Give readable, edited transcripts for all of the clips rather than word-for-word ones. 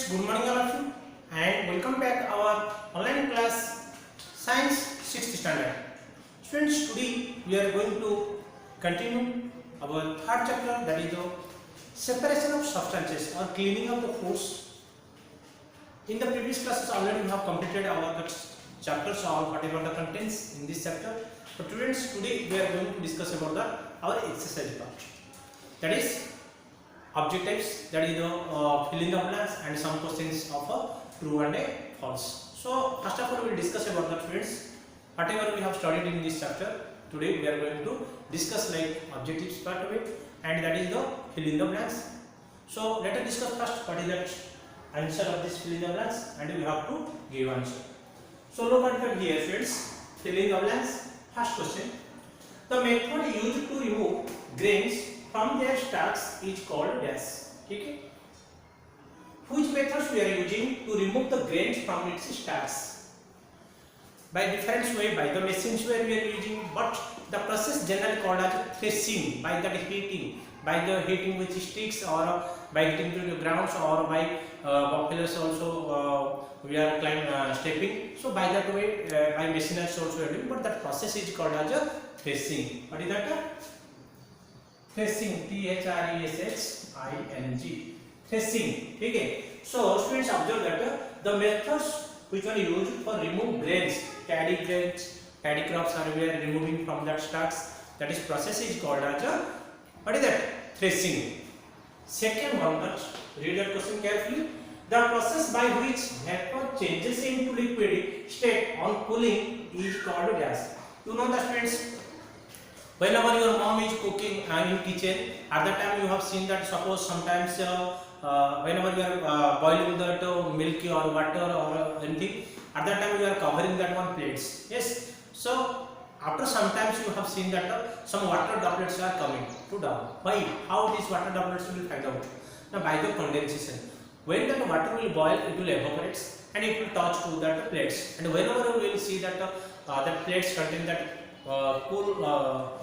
good morning all of you and welcome back our online class Science 6th standard. Students, today we are going to continue our third chapter, that is the separation of substances or cleaning of the foods. In the previous classes already we have completed our chapters or whatever the contents in this chapter. But students, today we are going to discuss about our exercise part. That is objectives, that is the fill in the blanks and some questions of true and false. So first of all we will discuss about the students whatever we have studied in this chapter. Today we are going to discuss like objectives part of it, and that is the fill in the blanks. So let us discuss first what is that answer of this fill in the blanks, and we have to give answer. So look at here students, fill in the blanks. First question, the method used to remove grains from their stalks is called dash. Okay? Which methods we are using to remove the grains from its stalks? By different way, by the machines where we are using, but the process generally called as threshing, by the heating with sticks, or by hitting to the grounds, or by buffaloes also we are stepping. So by that way, by machinery also we are doing, but that process is called as a threshing. What is that? Threshing, T-H-R-E-S-H-I-N-G, threshing. Okay. So students observe that the methods which are used for remove grains, paddy crops are we are removing from that stalks. That is process is called as a, what is that? Threshing. Second one, that read that question carefully. The process by which vapor changes into liquid state on cooling is called gas. You know that students, whenever your mom is cooking in kitchen, at that time you have seen that suppose sometimes whenever you are boiling that milk or water or anything, at that time you are covering that one plates. Yes. So after sometimes you have seen that some water droplets are coming to down. Why? How these water droplets will find out? Now by the condensation. When that water will boil, it will evaporate and it will touch to that plates. And whenever we will see that that plates contain that cool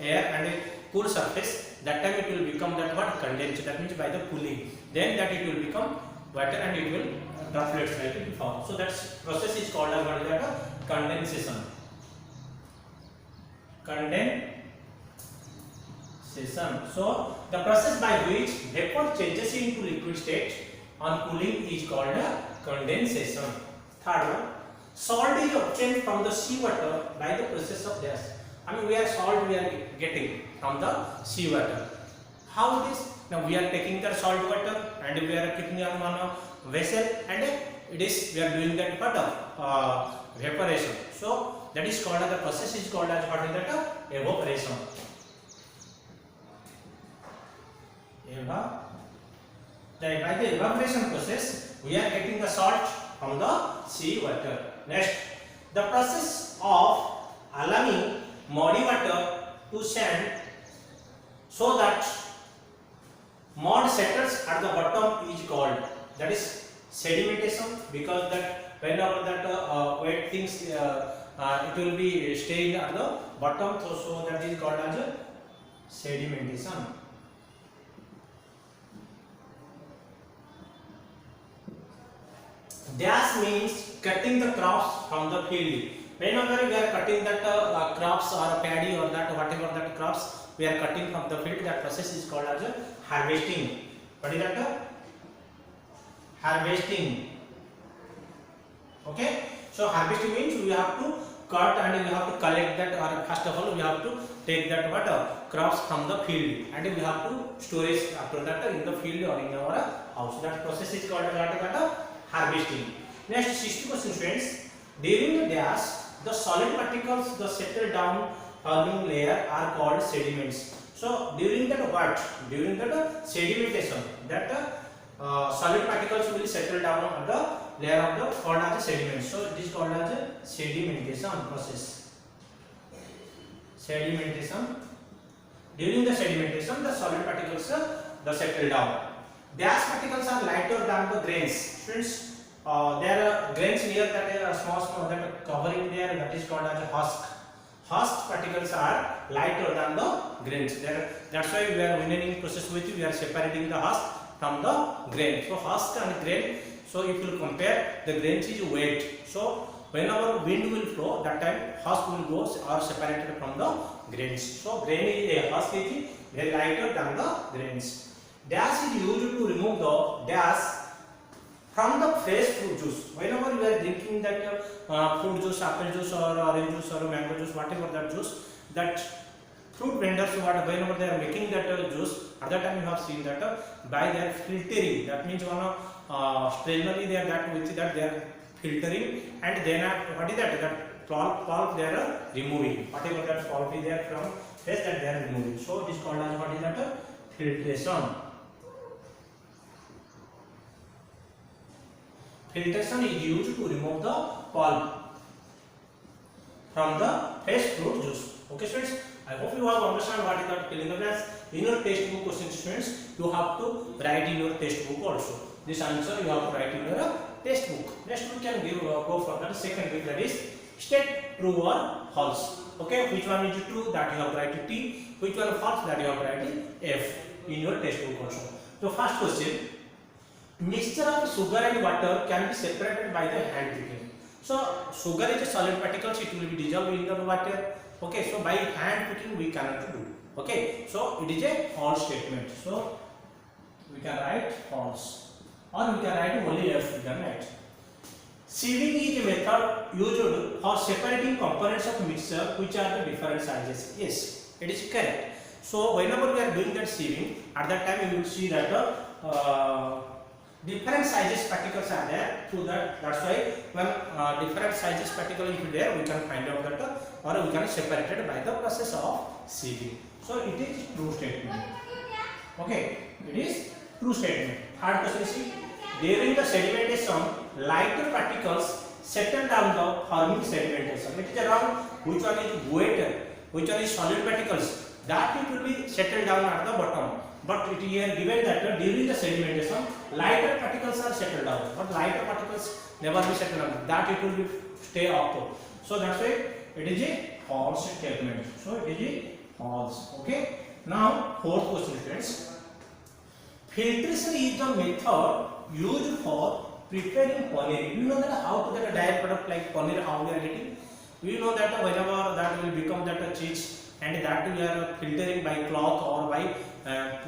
air and a cool surface, that time it will become that what? Condensed. That means by the cooling, then that it will become water and it will droplets like it will form. So that process is called as what is that? Condensation. Condensation. So the process by which vapor changes into liquid state on cooling is called a condensation. Third one, salt is obtained from the seawater by the process of gas. I mean, salt we are getting from the seawater. How it is? Now we are taking the salt water and we are keeping it on a vessel, and it is we are doing that part of evaporation. So that is called as the process is called as what is that? Evaporation. By the evaporation process, we are getting the salt from the seawater. Next, the process of allowing muddy water to sand so that mud settles at the bottom is called, that is sedimentation, because that whenever that wet things it will be staying at the bottom, so that is called as a sedimentation. Dash means cutting the crops from the field. Whenever we are cutting that crops or paddy or that whatever that crops we are cutting from the field, that process is called as a harvesting. What is that? Harvesting. Okay. So harvesting means we have to cut and we have to collect that, or first of all we have to take that crops from the field and we have to store it after that in the field or in our house. That process is called as harvesting. Next, 60 question students. During the dash, the solid particles the settle down forming layer are called sediments. So during that what? During that sedimentation, that solid particles will settle down on the layer of the called as sediments. So it is called as a sedimentation process. Sedimentation. During the sedimentation, the solid particles the settle down. Dash particles are lighter than the grains. Students, there are grains here that are small that covering there, that is called as a husk. Husk particles are lighter than the grains. That's why we are winning process with we are separating the husk from the grain. So husk and grain. So if you compare, the grains is weight. So whenever wind will flow, that time husk will go or separated from the grains. So grain is a husk is very lighter than the grains. Dash is used to remove the dash from the fresh fruit juice. Whenever you are drinking that fruit juice, apple juice or orange juice or mango juice, whatever that juice, that fruit vendors, whenever they are making that juice, at that time you have seen that by their filtering. That means one straightly they are that with that they are filtering, and then what is that? That pulp they are removing. Whatever that pulp is there from fresh, that they are removing. So it is called as what is that? Filtration. Filtration is used to remove the pulp from the fresh fruit juice. Okay, students. I hope you have understand what is that fill in the blanks. In your textbook question, students, you have to write in your textbook also. This answer you have to write in your textbook. Next we can give go for the second bit, that is state true or false. Okay, which one is true, that you have to write T. Which one is false, that you have to write F in your textbook also. So first question: mixture of sugar and water can be separated by the hand picking. So sugar is a solid particles; it will be dissolved in the water. Okay, so by hand picking we cannot do. Okay, so it is a false statement. So we can write false, or we can write only F. We can write. Sieving is a method used for separating components of mixture which are the different sizes. Yes, it is correct. So whenever we are doing that sieving, at that time you will see that different sizes particles are there. So that's why when different sizes particles is there, we can find out that or we can separate it by the process of sieving. So it is true statement. Okay, it is true statement. Third question is: during the sedimentation, lighter particles settle down the forming sedimentation. It is around which one is weight, which one is solid particles. That it will be settled down at the bottom. But it is here given that during the sedimentation, lighter particles are settled down. But lighter particles never be settled down. That it will be stay up. So that's why it is a false statement. So it is a false. Okay. Now fourth question, friends. Filtration is the method used for preparing paneer. You know that how to get a dye product like paneer, how we are getting. We know that whenever that will become that cheese, and that we are filtering by cloth or by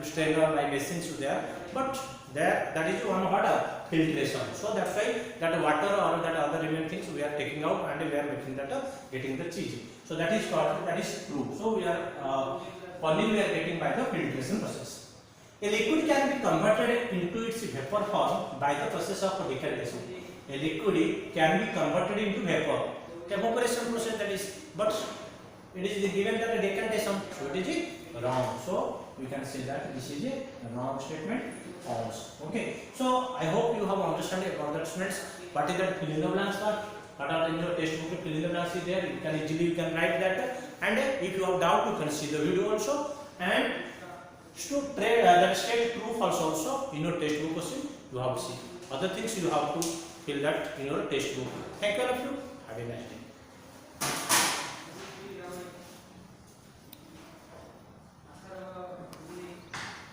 strainer, by machines there. But there, that is one what filtration. So that's why that water or that other remaining things we are taking out and we are making that getting the cheese. So that is called, that is true. So we are paneer we are getting by the filtration process. A liquid can be converted into its vapor form by the process of decantation. A liquid can be converted into vapor. Evaporation process, that is, but it is given that a decantation, so it is wrong. So we can say that this is a wrong statement, false. Okay. So I hope you have understood about that, students. What is that fill in the blanks part? What are in your textbook fill in the blanks is there. You can easily write that. And if you have doubt, you can see the video also. And to trade that state true false also in your textbook question you have to see. Other things you have to fill that in your textbook. Thank you all of you. Have a nice day.